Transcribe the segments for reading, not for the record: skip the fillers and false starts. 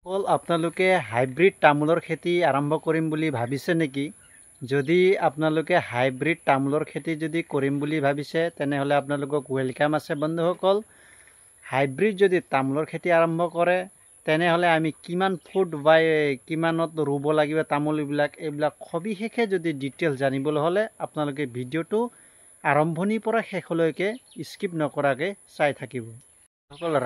অকল আপোনালোকে হাইব্ৰিড তামোলৰ খেতি আৰম্ভ কৰিম বুলি ভাবিছে নেকি? যদি আপোনালোকে হাইব্ৰিড তামোলৰ খেতি যদি কৰিম বুলি ভাবিছে তেনেহ'লে আপোনালোকক ৱেলকাম আছে বন্ধুসকল। হাইব্ৰিড যদি তামোলৰ খেতি আৰম্ভ কৰে তেনেহ'লে আমি কিমান ফুট বা কিমানত ৰুব লাগিব তামোল এইবিলাক সবিশেষে যদি ডিটেইলছ জানিবলৈ হ'লে আপোনালোকে ভিডিঅ'টো আৰম্ভণিৰ পৰা শেষলৈকে স্কিপ নকৰাকৈ চাই থাকিব।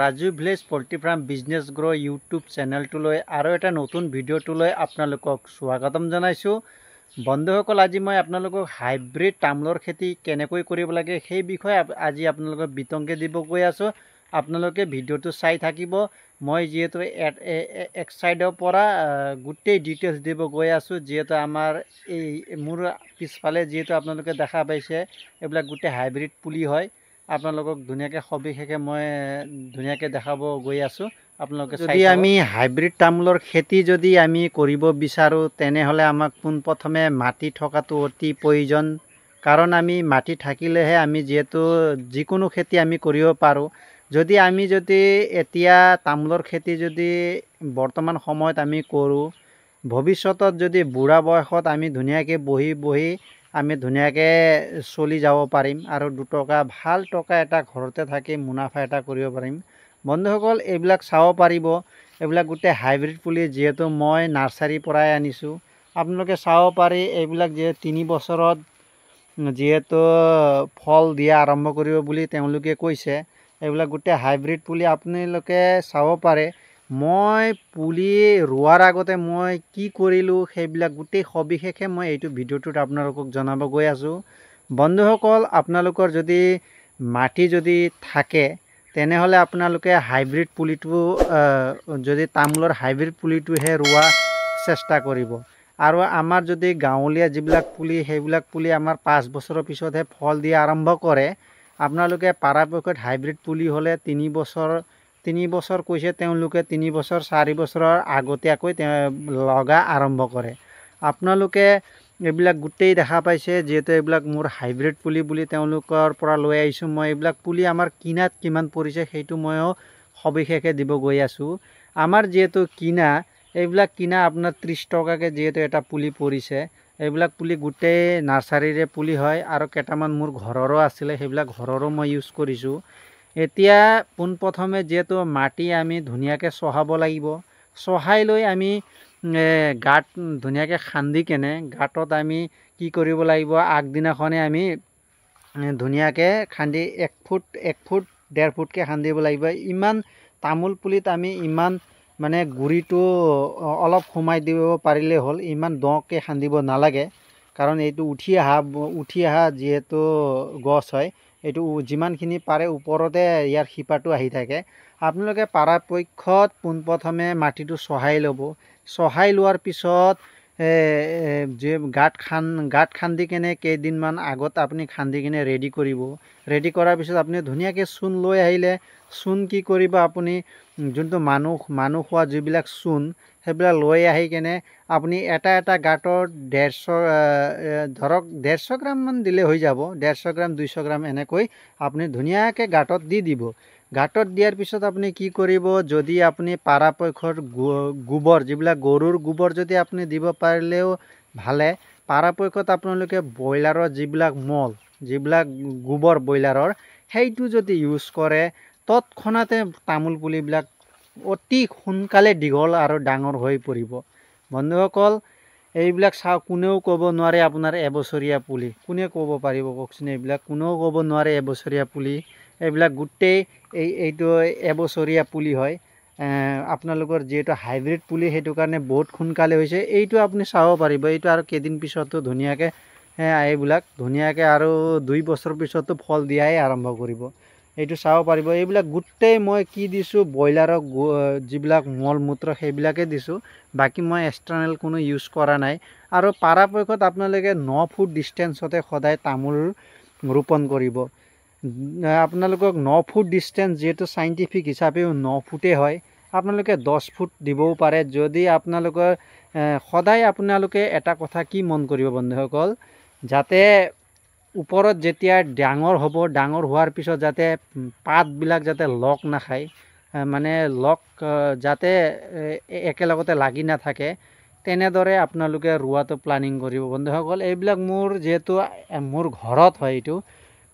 Raju village poultry farm business group' YouTube চেনেলটোলৈ আৰু এটা নতুন ভিডিঅ'টোলৈ আপোনালোকক স্বাগতম জনাইছোঁ। বন্ধুসকল, আজি মই আপোনালোকক হাইব্ৰিড তামোলৰ খেতি কেনেকৈ কৰিব লাগে সেই বিষয়ে আজি আপোনালোকক বিতংকৈ দিব গৈ আছোঁ। আপোনালোকে ভিডিঅ'টো চাই থাকিব। মই যিহেতু এক চাইডৰ পৰা গোটেই ডিটেইলছ দিব গৈ আছোঁ, যিহেতু আমাৰ মোৰ পিছফালে যিহেতু আপোনালোকে দেখা পাইছে এইবিলাক গোটেই হাইব্ৰিড পুলি হয়। আপোনালোকক ধুনীয়াকৈ সবিশেষে মই ধুনীয়াকৈ দেখাব গৈ আছোঁ। আপোনালোকে যদি আমি হাইব্ৰিড তামোলৰ খেতি যদি আমি কৰিব বিচাৰোঁ তেনেহ'লে আমাক পোনপ্ৰথমে মাটি থকাটো অতি প্ৰয়োজন। কাৰণ আমি মাটি থাকিলেহে আমি যিহেতু যিকোনো খেতি আমি কৰিব পাৰোঁ। যদি এতিয়া তামোলৰ খেতি যদি বৰ্তমান সময়ত আমি কৰোঁ, ভৱিষ্যতত যদি বুঢ়া বয়সত আমি ধুনীয়াকৈ বহি আমি ধুনীয়াকৈ চলি যাব পাৰিম আৰু দুটকা ভাল টকা এটা ঘৰতে থাকি মুনাফা এটা কৰিব পাৰিম। বন্ধুসকল, এইবিলাক চাব পাৰিব। এইবিলাক গোটেই হাইব্ৰিড পুলি, যিহেতু মই নাৰ্চাৰীৰ পৰাই আনিছোঁ। আপোনালোকে চাব পাৰি এইবিলাক যে 3 বছৰত যিহেতু ফল দিয়া আৰম্ভ কৰিব বুলি তেওঁলোকে কৈছে। এইবিলাক গোটেই হাইব্ৰিড পুলি আপোনালোকে চাব পাৰে। মই পুলি ৰোৱাৰ আগতে মই কি কৰিলোঁ সেইবিলাক গোটেই সবিশেষে মই এইটো ভিডিঅ'টোত আপোনালোকক জনাব গৈ আছোঁ। বন্ধুসকল, আপোনালোকৰ যদি মাটি যদি থাকে তেনেহ'লে আপোনালোকে হাইব্ৰিড পুলিটো যদি তামোলৰ হাইব্ৰিড পুলিটোহে ৰোৱা চেষ্টা কৰিব। আৰু আমাৰ যদি গাঁৱলীয়া যিবিলাক পুলি সেইবিলাক পুলি আমাৰ 5 বছৰৰ পিছতহে ফল দিয়া আৰম্ভ কৰে। আপোনালোকে পৰাপক্ষত হাইব্ৰিড পুলি হ'লে 3 বছৰ কৈছে তেওঁলোকে, 3 বছৰ 4 বছৰৰ আগতীয়াকৈ লগা আৰম্ভ কৰে। আপোনালোকে এইবিলাক গোটেই দেখা পাইছে, যিহেতু এইবিলাক মোৰ হাইব্ৰিড পুলি বুলি তেওঁলোকৰ পৰা লৈ আহিছোঁ। মই এইবিলাক পুলি আমাৰ কিনাত কিমান পৰিছে সেইটো ময়ো সবিশেষে দিব গৈ আছোঁ। আমাৰ যিহেতু এইবিলাক কিনা আপোনাৰ 30 টকাকৈ যিহেতু এটা পুলি পৰিছে। এইবিলাক পুলি গোটেই নাৰ্চাৰীৰে পুলি হয় আৰু কেইটামান মোৰ ঘৰৰো আছিলে, সেইবিলাক ঘৰৰো মই ইউজ কৰিছোঁ। এতিয়া পোনপ্ৰথমে যিহেতু মাটি আমি ধুনীয়াকৈ চহাব লাগিব। চহাই লৈ আমি গাঁত ধুনীয়াকৈ খান্দি কেনে গাঁতত আমি কি কৰিব লাগিব, আগদিনাখনে আমি ধুনীয়াকৈ খান্দি 1 ফুট 1.5 ফুটকৈ খান্দিব লাগিব। ইমান তামোল পুলিত আমি ইমান মানে গুৰিটো অলপ সোমাই দিব পাৰিলে হ'ল, ইমান দকৈ খান্দিব নালাগে। কাৰণ এইটো উঠি অহা যিহেতু গছ হয়, এইটো যিমানখিনি পাৰে ওপৰতে ইয়াৰ শিপাটো আহি থাকে। আপোনালোকে পৰাপক্ষত পোনপ্ৰথমে মাটিটো চহাই ল'ব। চহাই লোৱাৰ পিছত গাঁত খান্দি কেনে কেইদিনমান আগত আপুনি খান্দি কেনে ৰেডি কৰিব। ৰেডি কৰাৰ পিছত আপুনি ধুনীয়াকৈ চূণ লৈ আহিলে, চূণ কি কৰিব, আপুনি যোনটো মানুহ খোৱা যিবিলাক চূণ সেইবিলাক লৈ আহি কেনে আপুনি এটা গাঁতত 150 গ্ৰামমান দিলে হৈ যাব। 150 গ্ৰাম 200 গ্ৰাম এনেকৈ আপুনি ধুনীয়াকৈ গাঁতত দি দিব। গাঁতত দিয়াৰ পিছত আপুনি কি কৰিব, যদি আপুনি পৰাপক্ষত গোবৰ যিবিলাক গৰুৰ গোবৰ যদি আপুনি দিব পাৰিলেও ভালে। পৰাপক্ষত আপোনালোকে ব্ৰইলাৰৰ যিবিলাক মল, যিবিলাক গোবৰ ব্ৰইলাৰৰ, সেইটো যদি ইউজ কৰে তৎক্ষণাতে তামোল পুলিবিলাক অতি সোনকালে দীঘল আৰু ডাঙৰ হৈ পৰিব। বন্ধুসকল, এইবিলাক কোনেও ক'ব নোৱাৰে আপোনাৰ এবছৰীয়া পুলি। কোনে ক'ব পাৰিব কওকচোন? এইবিলাক কোনেও ক'ব নোৱাৰে এবছৰীয়া পুলি। এইবিলাক গোটেই এইটো এবছৰীয়া পুলি হয়। আপোনালোকৰ যিহেতু হাইব্ৰিড পুলি সেইটো কাৰণে বহুত সোনকালে হৈছে। এইটো আপুনি চাব পাৰিব, এইটো আৰু কেইদিন পিছতো ধুনীয়াকৈ এইবিলাক ধুনীয়াকৈ আৰু 2 বছৰ পিছতো ফল দিয়াই আৰম্ভ কৰিব। এইটো চাব পাৰিব। এইবিলাক গোটেই মই কি দিছোঁ, ব্ৰইলাৰৰ যিবিলাক মল মূত্ৰ সেইবিলাকে দিছোঁ। বাকী মই এক্সটাৰ্নেল কোনো ইউজ কৰা নাই। আৰু পৰাপক্ষত আপোনালোকে 9 ফুট ডিষ্টেঞ্চতে সদায় তামোল ৰোপণ কৰিব। আপোনালোকক 9 ফুট ডিষ্টেঞ্চ যিহেতু চাইণ্টিফিক হিচাপেও 9 ফুটেই হয়, আপোনালোকে 10 ফুট দিবও পাৰে। যদি আপোনালোকৰ সদায় আপোনালোকে এটা কথা কি মন কৰিব বন্ধুসকল, যাতে ওপৰত যেতিয়া ডাঙৰ হ'ব, ডাঙৰ হোৱাৰ পিছত যাতে পাতবিলাক যাতে লগ নাখায়, মানে লগ যাতে একেলগতে লাগি নাথাকে তেনেদৰে আপোনালোকে ৰোৱাটো প্লানিং কৰিব বন্ধুসকল। এইবিলাক মোৰ যিহেতু মোৰ ঘৰত হয়, এইটো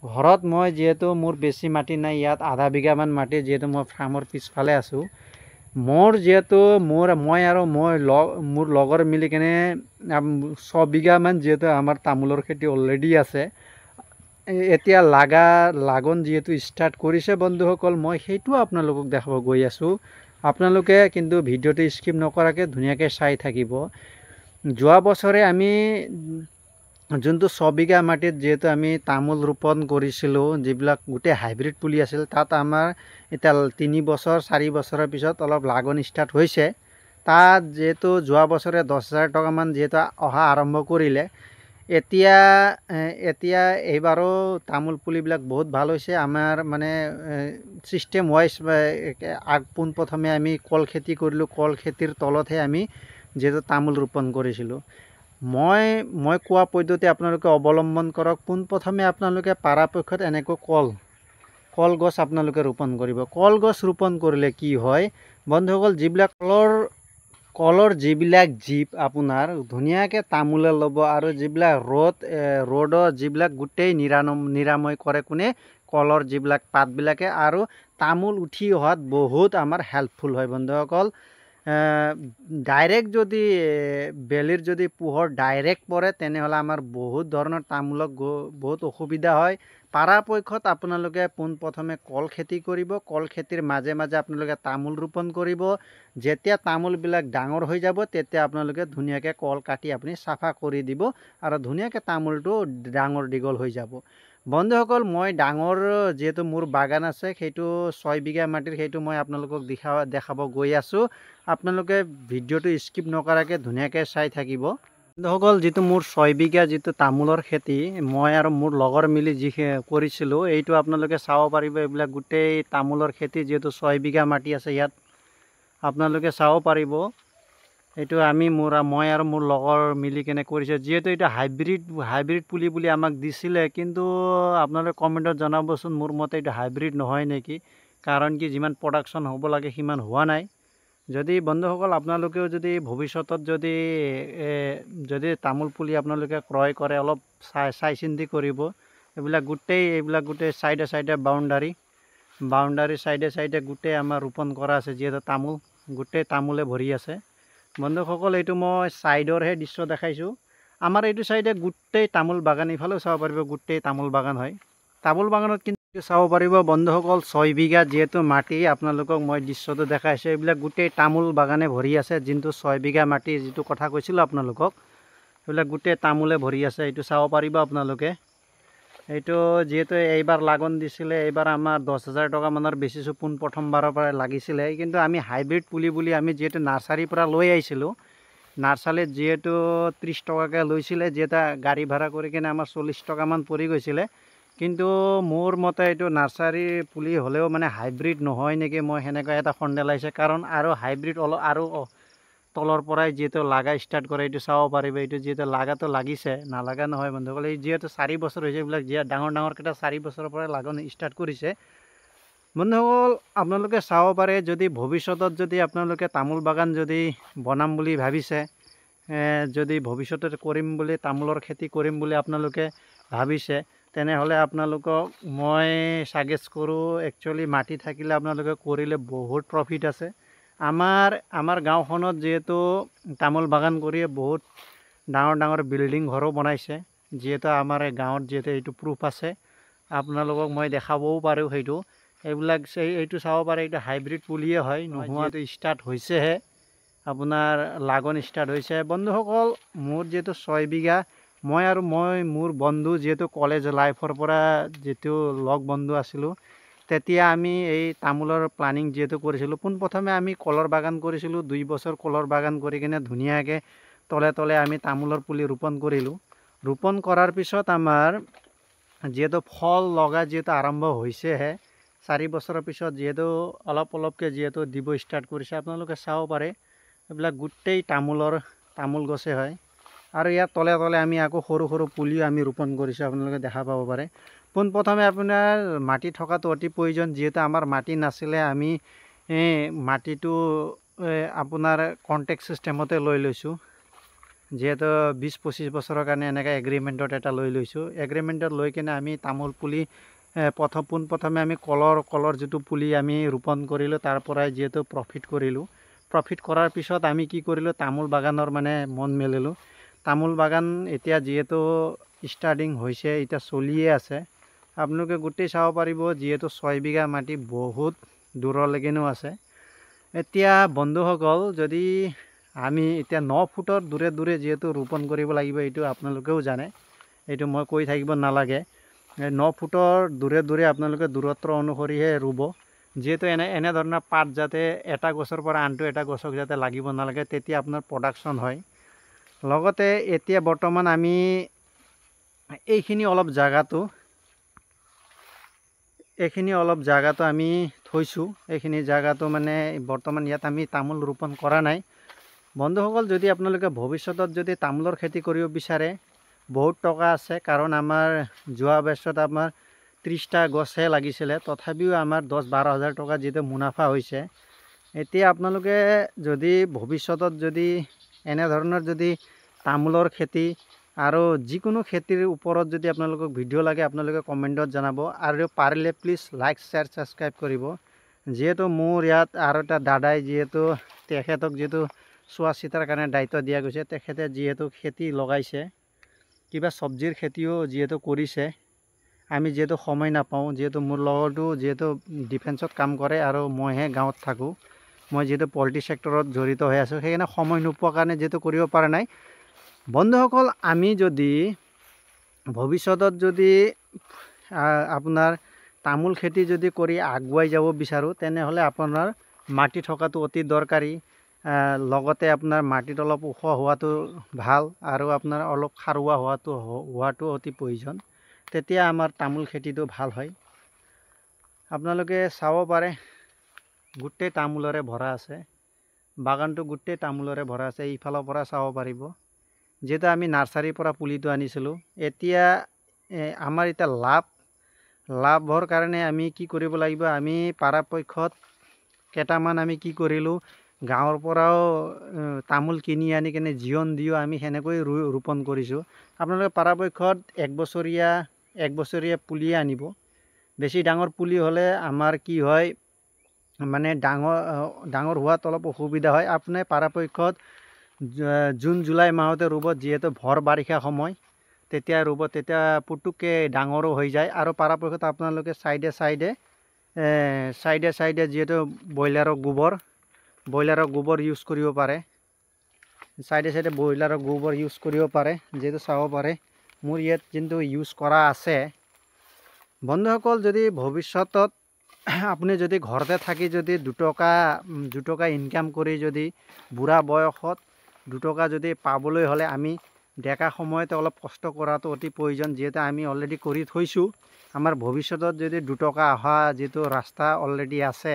ঘৰত মই যিহেতু মোৰ বেছি মাটি নাই, ইয়াত আধা বিঘামান মাটি, যিহেতু মই ফাৰ্মৰ পিছফালে আছোঁ। মোৰ যিহেতু মই আৰু মোৰ লগৰ মিলি কেনে 6 বিঘামান যিহেতু আমাৰ তামোলৰ খেতি অলৰেডি আছে। এতিয়া লাগন যিহেতু ষ্টাৰ্ট কৰিছে বন্ধুসকল, মই সেইটো আপোনালোকক দেখাব গৈ আছোঁ। আপোনালোকে কিন্তু ভিডিঅ'টো স্কিপ নকৰাকৈ ধুনীয়াকৈ চাই থাকিব। যোৱা বছৰে আমি যোনটো 6 বিঘা মাটিত যিহেতু আমি তামোল ৰোপণ কৰিছিলোঁ, যিবিলাক গোটেই হাইব্ৰিড পুলি আছিল, তাত আমাৰ এতিয়া 3 বছৰ 4 বছৰৰ পিছত অলপ লাগন ষ্টাৰ্ট হৈছে। তাত যিহেতু যোৱা বছৰে 10,000 টকামান যিহেতু অহা আৰম্ভ কৰিলে, এতিয়া এইবাৰো তামোল পুলিবিলাক বহুত ভাল হৈছে। আমাৰ মানে ছিষ্টেম ৱাইজ পোনপ্ৰথমে আমি কল খেতি কৰিলোঁ, কল খেতিৰ তলতহে আমি যিহেতু তামোল ৰোপণ কৰিছিলোঁ। মই কোৱা পদ্ধতি আপোনালোকে অৱলম্বন কৰক। পোনপ্ৰথমে আপোনালোকে পৰাপক্ষত এনেকৈ কলগছ আপোনালোকে ৰোপণ কৰিব। কলগছ ৰোপণ কৰিলে কি হয় বন্ধুসকল, যিবিলাক কলৰ যিবিলাক জীপ আপোনাৰ ধুনীয়াকৈ তামোলে ল'ব, আৰু যিবিলাক ৰ'দৰ যিবিলাক গোটেই নিৰাময় কৰে কোনে, কলৰ যিবিলাক পাতবিলাকে, আৰু তামোল উঠি অহাত বহুত আমাৰ হেল্পফুল হয় বন্ধুসকল। ডাইৰেক্ট যদি বেলিৰ যদি পোহৰ ডাইৰেক্ট পৰে তেনেহ'লে আমাৰ বহুত ধৰণৰ তামোলক বহুত অসুবিধা হয়। পৰাপক্ষত আপোনালোকে পোনপ্ৰথমে কল খেতি কৰিব, কল খেতিৰ মাজে মাজে আপোনালোকে তামোল ৰোপণ কৰিব। যেতিয়া তামোলবিলাক ডাঙৰ হৈ যাব তেতিয়া আপোনালোকে ধুনীয়াকৈ কল কাটি আপুনি চাফা কৰি দিব, আৰু ধুনীয়াকৈ তামোলটো ডাঙৰ দীঘল হৈ যাব বন্ধুসকল। মই ডাঙৰ যিহেতু মোৰ বাগান আছে, সেইটো 6 বিঘা মাটিৰ, সেইটো মই আপোনালোকক দেখাব গৈ আছোঁ। আপোনালোকে ভিডিঅ'টো স্কিপ নকৰাকৈ ধুনীয়াকৈ চাই থাকিব বন্ধুসকল। যিটো মোৰ 6 বিঘা যিটো তামোলৰ খেতি মই আৰু মোৰ লগৰ মিলি যি কৰিছিলোঁ, এইটো আপোনালোকে চাব পাৰিব। এইবিলাক গোটেই তামোলৰ খেতি, যিহেতু 6 বিঘা মাটি আছে, ইয়াত আপোনালোকে চাব পাৰিব। এইটো মই আৰু মোৰ লগৰ মিলি কেনে কৰিছে। যিহেতু এইটো হাইব্ৰিড পুলি বুলি আমাক দিছিলে, কিন্তু আপোনালোকে কমেণ্টত জনাবচোন, মোৰ মতে এইটো হাইব্ৰিড নহয় নেকি, কাৰণ কি যিমান প্ৰডাকশ্যন হ'ব লাগে সিমান হোৱা নাই। যদি বন্ধুসকল আপোনালোকেও যদি ভৱিষ্যতত যদি তামোল পুলি আপোনালোকে ক্ৰয় কৰে, অলপ চাই চিন্তি কৰিব। এইবিলাক গোটেই চাইডে বাউণ্ডাৰী চাইডে গোটেই আমাৰ ৰোপণ কৰা আছে। যিহেতু গোটেই তামোলে ভৰি আছে বন্ধুসকল। এইটো মই চাইডৰহে দৃশ্য দেখাইছোঁ। আমাৰ এইটো চাইডে গোটেই তামোল বাগান, ইফালেও চাব পাৰিব, গোটেই তামোল বাগান হয়। তামোল বাগানত কিন্তু চাব পাৰিব বন্ধুসকল, 6 বিঘা যিহেতু মাটি আপোনালোকক মই দৃশ্যটো দেখাইছোঁ, এইবিলাক গোটেই তামোল বাগানে ভৰি আছে। যোনটো 6 বিঘা মাটি যিটো কথা কৈছিলোঁ আপোনালোকক, এইবিলাক গোটেই তামোলে ভৰি আছে। এইটো চাব পাৰিব আপোনালোকে। এইটো যিহেতু এইবাৰ লাগন দিছিলে, এইবাৰ আমাৰ 10,000 টকামানৰ বেচিছোঁ, প্ৰথমবাৰৰ পৰা লাগিছিলে। কিন্তু আমি হাইব্ৰিড পুলি বুলি আমি যিহেতু নাৰ্চাৰীৰ পৰা লৈ আহিছিলোঁ, নাৰ্চাৰীত যিহেতু 30 টকাকৈ লৈছিলে, যিহেতু গাড়ী ভাড়া কৰি কিনে আমাৰ 40 টকামান পৰি গৈছিলে। কিন্তু মোৰ মতে এইটো নাৰ্চাৰী পুলি হ'লেও মানে হাইব্ৰিড নহয় নেকি, মই সেনেকুৱা এটা সন্দেহ লাগিছে। কাৰণ আৰু হাইব্ৰিড আৰু তলৰ পৰাই যিহেতু লাগা ষ্টাৰ্ট কৰে, এইটো চাব পাৰিব। এইটো যিহেতু লাগাটো লাগিছে, নালাগা নহয় বন্ধুসকল। এই যিহেতু 4 বছৰ হৈছে, এইবিলাক ডাঙৰকেইটা 4 বছৰৰ পৰাই লাগন ষ্টাৰ্ট কৰিছে বন্ধুসকল। আপোনালোকে চাব পাৰে, যদি ভৱিষ্যতত যদি আপোনালোকে তামোল বাগান যদি বনাম বুলি ভাবিছে, যদি ভৱিষ্যতে কৰিম বুলি তামোলৰ খেতি কৰিম বুলি আপোনালোকে ভাবিছে, তেনেহ'লে আপোনালোকক মই ছাজেষ্ট কৰোঁ, একচুৱেলি মাটি থাকিলে আপোনালোকে কৰিলে বহুত প্ৰফিট আছে। আমাৰ গাঁওখনত যিহেতু তামোল বাগান কৰিয়ে বহুত ডাঙৰ বিল্ডিং ঘৰো বনাইছে। যিহেতু আমাৰ এই গাঁৱত যিহেতু এইটো প্ৰুফ আছে, আপোনালোকক মই দেখাবও পাৰোঁ। এইটো চাব পাৰে, এইটো হাইব্ৰিড পুলিয়ে হয়, নোহোৱাটো ষ্টাৰ্ট হৈছেহে, আপোনাৰ লাগন ষ্টাৰ্ট হৈছে বন্ধুসকল। মোৰ যিহেতু 6 বিঘা, মোৰ বন্ধু যিহেতু কলেজ লাইফৰ পৰা যিটো লগ বন্ধু আছিলোঁ, তেতিয়া আমি এই তামোলৰ প্লানিং যিহেতু কৰিছিলোঁ, পোনপ্ৰথমে আমি কলৰ বাগান কৰিছিলোঁ। 2 বছৰ কলৰ বাগান কৰি কিনে ধুনীয়াকৈ তলে আমি তামোলৰ পুলি ৰোপণ কৰিলোঁ। ৰোপণ কৰাৰ পিছত আমাৰ যিহেতু ফল লগা যিহেতু আৰম্ভ হৈছেহে, 4 বছৰৰ পিছত যিহেতু অলপকৈ যিহেতু দিব ষ্টাৰ্ট কৰিছে, আপোনালোকে চাব পাৰে। এইবিলাক গোটেই তামোল গছে হয়। আৰু ইয়াৰ তলে আমি আকৌ সৰু পুলিও আমি ৰোপণ কৰিছোঁ, আপোনালোকে দেখা পাব পাৰে। পোনপ্ৰথমে আপোনাৰ মাটি থকাটো অতি প্ৰয়োজন। যিহেতু আমাৰ মাটি নাছিলে, আমি মাটিটো আপোনাৰ কণ্টেক্ট ছিষ্টেমতে লৈ লৈছোঁ। যিহেতু 20-25 বছৰৰ কাৰণে এনেকৈ এগ্ৰিমেণ্টত এটা লৈ লৈছোঁ। এগ্ৰিমেণ্টত লৈ কিনে আমি তামোল পুলি পোনপ্ৰথমে আমি কলৰ যিটো পুলি আমি ৰোপণ কৰিলোঁ, তাৰ পৰাই যিহেতু প্ৰফিট কৰিলোঁ। প্ৰফিট কৰাৰ পিছত আমি কি কৰিলোঁ, তামোল বাগানৰ মানে মন মেলিলোঁ। তামোল বাগান এতিয়া যিহেতু ষ্টাৰ্টিং হৈছে, এতিয়া চলিয়ে আছে। আপোনালোকে গোটেই চাব পাৰিব, যিহেতু 6 বিঘা মাটি বহুত দূৰলৈকেনো আছে। এতিয়া বন্ধুসকল, যদি আমি এতিয়া 9 ফুটৰ দূৰে দূৰে যিহেতু ৰোপণ কৰিব লাগিব, এইটো আপোনালোকেও জানে, এইটো মই কৈ থাকিব নালাগে। 9 ফুটৰ দূৰে দূৰে আপোনালোকে দূৰত্ব অনুসৰিহে ৰুব। যিহেতু এনেধৰণৰ পাত যাতে এটা গছৰ পৰা আনটো এটা গছক যাতে লাগিব নালাগে, তেতিয়া আপোনাৰ প্ৰডাকশ্যন হয়। লগতে এতিয়া বৰ্তমান আমি এইখিনি অলপ জাগাটো আমি থৈছোঁ। এইখিনি জাগাটো মানে বৰ্তমান ইয়াত আমি তামোল ৰোপণ কৰা নাই। বন্ধুসকল, যদি আপোনালোকে ভৱিষ্যতত যদি তামোলৰ খেতি কৰিব বিচাৰে, বহুত টকা আছে। কাৰণ আমাৰ যোৱা বছৰত আমাৰ 30টা গছহে লাগিছিলে, তথাপিও আমাৰ 10-12 হাজাৰ টকা যিটো মুনাফা হৈছে। এতিয়া আপোনালোকে যদি ভৱিষ্যতত যদি এনেধৰণৰ যদি তামোলৰ খেতি আৰু যিকোনো খেতিৰ ওপৰত যদি আপোনালোকক ভিডিঅ' লাগে, আপোনালোকে কমেণ্টত জনাব। আৰু পাৰিলে প্লিজ লাইক, শ্বেয়াৰ, ছাবস্ক্ৰাইব কৰিব। যিহেতু মোৰ ইয়াত আৰু এটা দাদাই যিহেতু তেখেতক যিহেতু চোৱা চিতাৰ কাৰণে দায়িত্ব দিয়া গৈছে, তেখেতে যিহেতু খেতি লগাইছে, কিবা চব্জিৰ খেতিও যিহেতু কৰিছে। আমি যিহেতু সময় নাপাওঁ, যিহেতু মোৰ লগতো যিহেতু ডিফেন্সত কাম কৰে আৰু মইহে গাঁৱত থাকোঁ। মই যিহেতু পলিটি ছেক্টৰত জড়িত হৈ আছোঁ, সেইকাৰণে সময় নোপোৱাৰ কাৰণে যিহেতু কৰিব পৰা নাই। বন্ধুসকল, আমি যদি ভৱিষ্যতত যদি আপোনাৰ তামোল খেতি যদি কৰি আগুৱাই যাব বিচাৰোঁ, তেনেহ'লে আপোনাৰ মাটি থকাটো অতি দৰকাৰী। লগতে আপোনাৰ মাটিত অলপ ওখ হোৱাটো ভাল, আৰু আপোনাৰ অলপ সাৰুৱা হোৱাটো অতি প্ৰয়োজন। তেতিয়া আমাৰ তামোল খেতিটো ভাল হয়। আপোনালোকে চাব পাৰে, গোটেই তামোলৰে ভৰা আছে। বাগানটো গোটেই তামোলৰে ভৰা আছে। এইফালৰ পৰা চাব পাৰিব। যিহেতু আমি নাৰ্চাৰীৰ পৰা পুলিটো আনিছিলোঁ, এতিয়া আমাৰ এতিয়া লাভৰ কাৰণে আমি কি কৰিব লাগিব, আমি পৰাপক্ষত কেইটামান আমি কি কৰিলোঁ, গাঁৱৰ পৰাও তামোল কিনি আনি কিনে জিয়ন দিও আমি সেনেকৈ ৰোপণ কৰিছোঁ। আপোনালোকে পৰাপক্ষত এক বছৰীয়া পুলিয়ে আনিব। বেছি ডাঙৰ পুলি হ'লে আমাৰ কি হয়, মানে ডাঙৰ হোৱাত অলপ অসুবিধা হয়। আপুনি পৰাপক্ষত জুন জুলাই মাহতে ৰুব, যিহেতু ভৰ বাৰিষা সময়, তেতিয়া ৰুব। তেতিয়া পুতুককৈ ডাঙৰো হৈ যায়। আৰু পৰাপক্ষত আপোনালোকে চাইডে যিহেতু ব্ৰইলাৰৰ গোবৰ ইউজ কৰিব পাৰে। চাইডে ব্ৰইলাৰৰ গোবৰ ইউজ কৰিব পাৰে। যিহেতু চাব পাৰে মোৰ ইয়াত কিন্তু ইউজ কৰা আছে। বন্ধুসকল, যদি ভৱিষ্যতত আপুনি যদি ঘৰতে থাকি যদি দুটকা ইনকাম কৰি যদি বুঢ়া বয়সত দুটকা যদি পাবলৈ হ'লে, আমি ডেকা সময়তে অলপ কষ্ট কৰাটো অতি প্ৰয়োজন। যিহেতু আমি অলৰেডি কৰি থৈছোঁ। আমাৰ ভৱিষ্যতত যদি দুটকা অহা যিটো ৰাস্তা অলৰেডি আছে,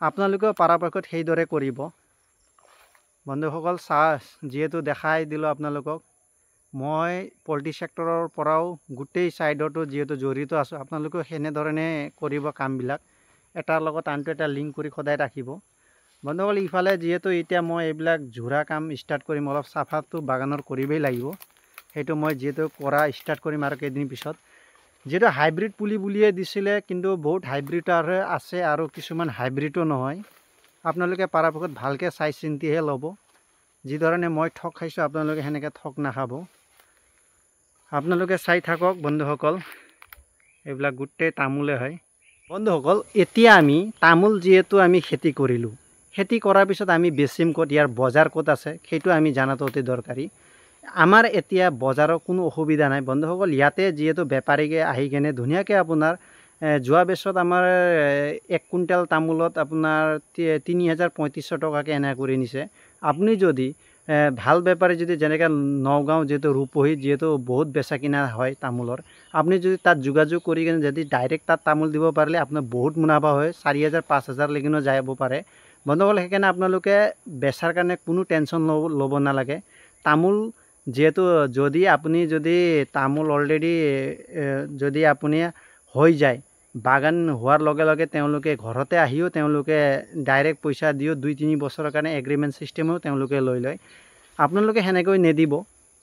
আপোনালোকেও পৰাপক্ষত সেইদৰে কৰিব। বন্ধুসকল, যিহেতু দেখাই দিলোঁ আপোনালোকক, মই পলিটি ছেক্টৰৰ পৰাও গোটেই ছাইডতো যিহেতু জড়িত আছোঁ। আপোনালোকেও সেনেধৰণে কৰিব কামবিলাক। এটাৰ লগত আনটো এটা লিংক কৰি সদায় ৰাখিব। বন্ধুসকল, ইফালে যিহেতু এতিয়া মই এইবিলাক জোৰা কাম ষ্টাৰ্ট কৰিম, অলপ চাফাটো বাগানৰ কৰিবই লাগিব। সেইটো মই যিহেতু ষ্টাৰ্ট কৰিম আৰু কেইদিন পিছত। যিহেতু হাইব্ৰিড পুলি বুলিয়ে দিছিলে, কিন্তু বহুত হাইব্ৰিড আছে আৰু কিছুমান হাইব্ৰিডো নহয়। আপোনালোকে পৰাপক্ষত ভালকৈ চাই চিন্তিহে ল'ব। যিধৰণে মই ঠগ খাইছোঁ, আপোনালোকে সেনেকৈ ঠগ নাখাব। আপোনালোকে চাই থাকক বন্ধুসকল, এইবিলাক গোটেই তামোলে হয়। বন্ধুসকল, এতিয়া আমি তামোল যিহেতু আমি খেতি কৰিলোঁ, খেতি কৰাৰ পিছত আমি বেচিম ক'ত, ইয়াৰ বজাৰ ক'ত আছে, সেইটো আমি জনাটো অতি দৰকাৰী। আমাৰ এতিয়া বজাৰৰ কোনো অসুবিধা নাই বন্ধুসকল। ইয়াতে যিহেতু বেপাৰীকে আহি কেনে ধুনীয়াকৈ আপোনাৰ যোৱা বছৰত আমাৰ 1 কুইণ্টেল তামোলত আপোনাৰ 3000-3500 টকাকৈ এনে কৰি নিছে। আপুনি যদি ভাল বেপাৰী, যদি যেনেকৈ নগাঁও যিহেতু ৰূপহী যিহেতু বহুত বেচা কিনা হয় তামোলৰ, আপুনি যদি তাত যোগাযোগ কৰি কিনে যদি ডাইৰেক্ট তাত তামোল দিব পাৰিলে আপোনাৰ বহুত মুনাফা হয়। 4000-5000 লৈকেও যাব পাৰে বন্ধুসকল। সেইকাৰণে আপোনালোকে বেচাৰ কাৰণে কোনো টেনশ্যন ল'ব নালাগে। তামোল যিহেতু যদি আপুনি তামোল অলৰেডি যদি আপুনি হৈ যায় বাগান হোৱাৰ লগে লগে তেওঁলোকে ঘৰতে আহিও তেওঁলোকে ডাইৰেক্ট পইচা দিও 2-3 বছৰৰ কাৰণে এগ্ৰিমেণ্ট ছিষ্টেমো তেওঁলোকে লৈ লয়। আপোনালোকে সেনেকৈ নিদিব,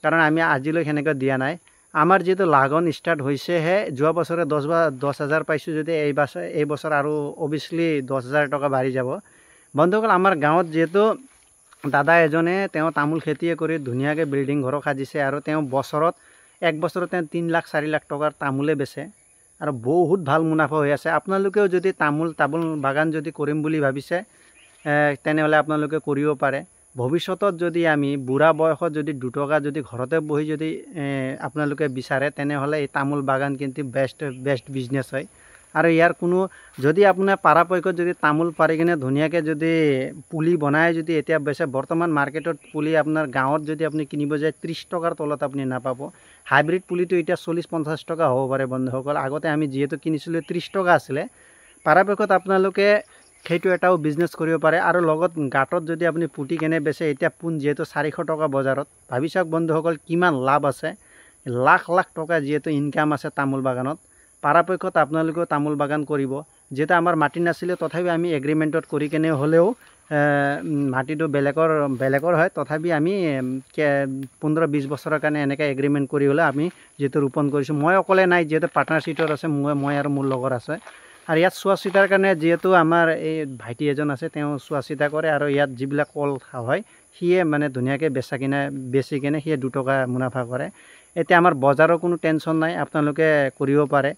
কাৰণ আমি আজিলৈ সেনেকৈ দিয়া নাই। আমাৰ যিহেতু লাগন ষ্টাৰ্ট হৈছেহে, যোৱা বছৰে 10,000 পাইছোঁ, যদি এই বছৰ আৰু অভিয়াছলি 10,000 টকা বাঢ়ি যাব। বন্ধুসকল, আমাৰ গাঁৱত যিহেতু দাদা এজনে তেওঁ তামোল খেতিয়ে কৰি ধুনীয়াকৈ বিল্ডিং ঘৰো সাজিছে, আৰু তেওঁ এক বছৰত তেওঁ 3 লাখ 4 লাখ টকাৰ তামোলে বেচে, আৰু বহুত ভাল মুনাফা হৈ আছে। আপোনালোকেও যদি তামোল বাগান যদি কৰিম বুলি ভাবিছে, তেনেহ'লে আপোনালোকে কৰিব পাৰে। ভৱিষ্যতত যদি আমি বুঢ়া বয়সত যদি 2 টকা যদি ঘৰতে বহি যদি আপোনালোকে বিচাৰে, তেনেহ'লে এই তামোল বাগান কিন্তু বেষ্ট বিজনেছ হয়। আৰু ইয়াৰ কোনো যদি আপোনাৰ পৰাপক্ষত যদি তামোল পাৰি কিনে ধুনীয়াকৈ যদি পুলি বনাই যদি এতিয়া বেচে, বৰ্তমান মাৰ্কেটত পুলি আপোনাৰ গাঁৱত যদি আপুনি কিনিব যায় 30 টকাৰ তলত আপুনি নাপাব। হাইব্ৰিড পুলিটো এতিয়া 40-50 টকা হ'ব পাৰে বন্ধুসকল। আগতে আমি যিহেতু কিনিছিলোঁ 30 টকা আছিলে। পৰাপক্ষত আপোনালোকে সেইটো এটাও বিজনেছ কৰিব পাৰে। আৰু লগত গাঁতত যদি আপুনি পুতি কেনে বেচে, এতিয়া পোন যিহেতু 400 টকা বজাৰত, ভাবি চাওক বন্ধুসকল কিমান লাভ আছে। লাখ লাখ টকা যিহেতু ইনকাম আছে তামোল বাগানত। পৰাপক্ষত আপোনালোকেও তামোল বাগান কৰিব। যিহেতু আমাৰ মাটি নাছিলে, তথাপি আমি এগ্ৰিমেণ্টত কৰি কেনে হ'লেও মাটিটো বেলেগৰ হয়, তথাপি আমি 15-20 বছৰৰ কাৰণে এনেকৈ এগ্ৰিমেণ্ট কৰি হ'লে আমি যিহেতু ৰোপণ কৰিছোঁ। মই অকলে নাই, যিহেতু পাৰ্টনাৰশ্বিপত আছে, মই আৰু মোৰ লগৰ আছে। আৰু ইয়াত চোৱা চিতাৰ কাৰণে যিহেতু আমাৰ এই ভাইটি এজন আছে, তেওঁ চোৱা চিতা কৰে, আৰু ইয়াত যিবিলাক কল হয় সিয়ে মানে ধুনীয়াকৈ বেচি কিনে সিয়ে 2 টকা মুনাফা কৰে। এতিয়া আমাৰ বজাৰৰ কোনো টেনশ্যন নাই, আপোনালোকে কৰিব পাৰে।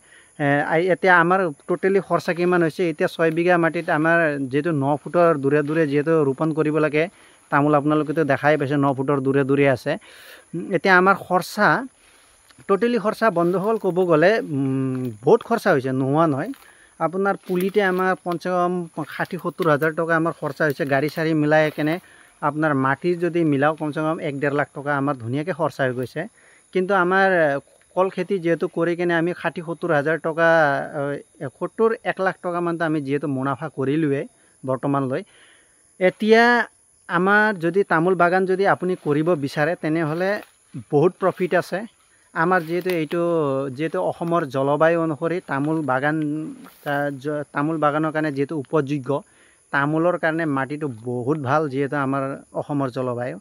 এতিয়া আমাৰ টোটেলি খৰচা কিমান হৈছে, এতিয়া 6 বিঘা মাটিত আমাৰ যিহেতু 9 ফুটৰ দূৰে দূৰে যিহেতু ৰোপণ কৰিব লাগে তামোল, আপোনালোকেতো দেখাই পাইছে 9 ফুটৰ দূৰে দূৰে আছে। এতিয়া আমাৰ খৰচা টোটেলি খৰচা বন্ধুসকল ক'ব গ'লে বহুত খৰচা হৈছে, নোহোৱা নহয়। আপোনাৰ পুলিতে আমাৰ কমচে কম 60-70 হাজাৰ টকা আমাৰ খৰচা হৈছে, গাড়ী চাড়ী মিলাই কেনে আপোনাৰ মাটি যদি মিলাও কমচে কম 1-1.5 লাখ টকা আমাৰ ধুনীয়াকৈ খৰচা হৈ গৈছে। কিন্তু আমাৰ কল খেতি যিহেতু কৰি কেনে আমি 60-70 হাজাৰ টকা 70-1 লাখ টকা মানটো আমি যিহেতু মুনাফা কৰিলোৱে বৰ্তমানলৈ। এতিয়া আমাৰ যদি তামোল বাগান যদি আপুনি কৰিব বিচাৰে, তেনেহ'লে বহুত প্ৰফিট আছে। আমাৰ যিহেতু অসমৰ জলবায়ু অনুসৰি তামোল বাগানৰ কাৰণে যিহেতু উপযোগ্য, তামোলৰ কাৰণে মাটিটো বহুত ভাল, যিহেতু আমাৰ অসমৰ জলবায়ু।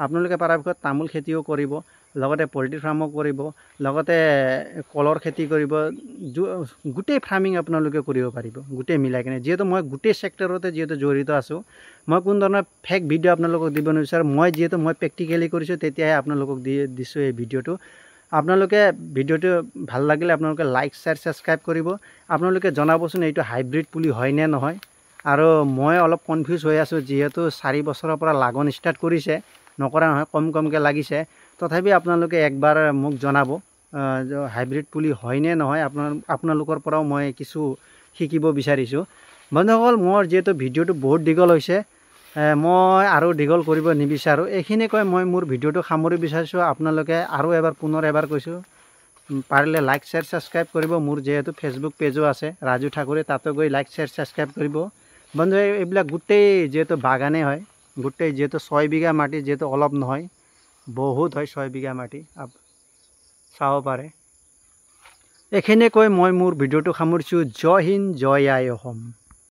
আপোনালোকে পৰাপক্ষত তামোল খেতিও কৰিব, লগতে পল্ট্ৰি ফাৰ্মো কৰিব, লগতে কলৰ খেতি কৰিব, গোটেই ফাৰ্মিং আপোনালোকে কৰিব পাৰিব, গোটেই মিলাই কিনে। যিহেতু মই গোটেই ছেক্টৰতে যিহেতু জড়িত আছোঁ, মই কোনো ধৰণৰ ফেক ভিডিঅ' আপোনালোকক দিব নিবিচাৰোঁ। মই প্ৰেক্টিকেলি কৰিছোঁ, তেতিয়াহে আপোনালোকক দিছোঁ এই ভিডিঅ'টো। আপোনালোকে ভিডিঅ'টো ভাল লাগিলে আপোনালোকে লাইক, শ্বেয়াৰ, ছাবস্ক্ৰাইব কৰিব। আপোনালোকে জনাবচোন এইটো হাইব্ৰিড পুলি হয় নে নহয়। আৰু মই অলপ কনফিউজ হৈ আছোঁ, যিহেতু 4 বছৰৰ পৰা লাগন ষ্টাৰ্ট কৰিছে, নকৰা নহয়, কমকৈ লাগিছে। তথাপি আপোনালোকে একবাৰ মোক জনাব হাইব্ৰিড পুলি হয় নে নহয়। আপোনালোকৰ পৰাও মই কিছু শিকিব বিচাৰিছোঁ। বন্ধুসকল, মোৰ যিহেতু ভিডিঅ'টো বহুত দীঘল হৈছে, মই আৰু দীঘল কৰিব নিবিচাৰোঁ। এইখিনি কৈ মই মোৰ ভিডিঅ'টো সামৰিব বিচাৰিছোঁ। আপোনালোকে আৰু পুনৰ এবাৰ কৈছোঁ, পাৰিলে লাইক, শ্বেয়াৰ, ছাবস্ক্ৰাইব কৰিব। মোৰ যিহেতু ফেচবুক পেজো আছে ৰাজু ঠাকুৰে, তাতো গৈ লাইক, শ্বেয়াৰ, ছাবস্ক্ৰাইব কৰিব। বন্ধু, এইবিলাক গোটেই যিহেতু বাগানেই হয়, গোটেই যিহেতু 6 বিঘা মাটি, যিহেতু অলপ নহয়, বহুত হয় 6 বিঘা মাটি, চাব পাৰে। এইখিনি কৈ মই মোৰ ভিডিঅ'টো সামৰিছোঁ। জয় হিন্দ, জয় আই অসম।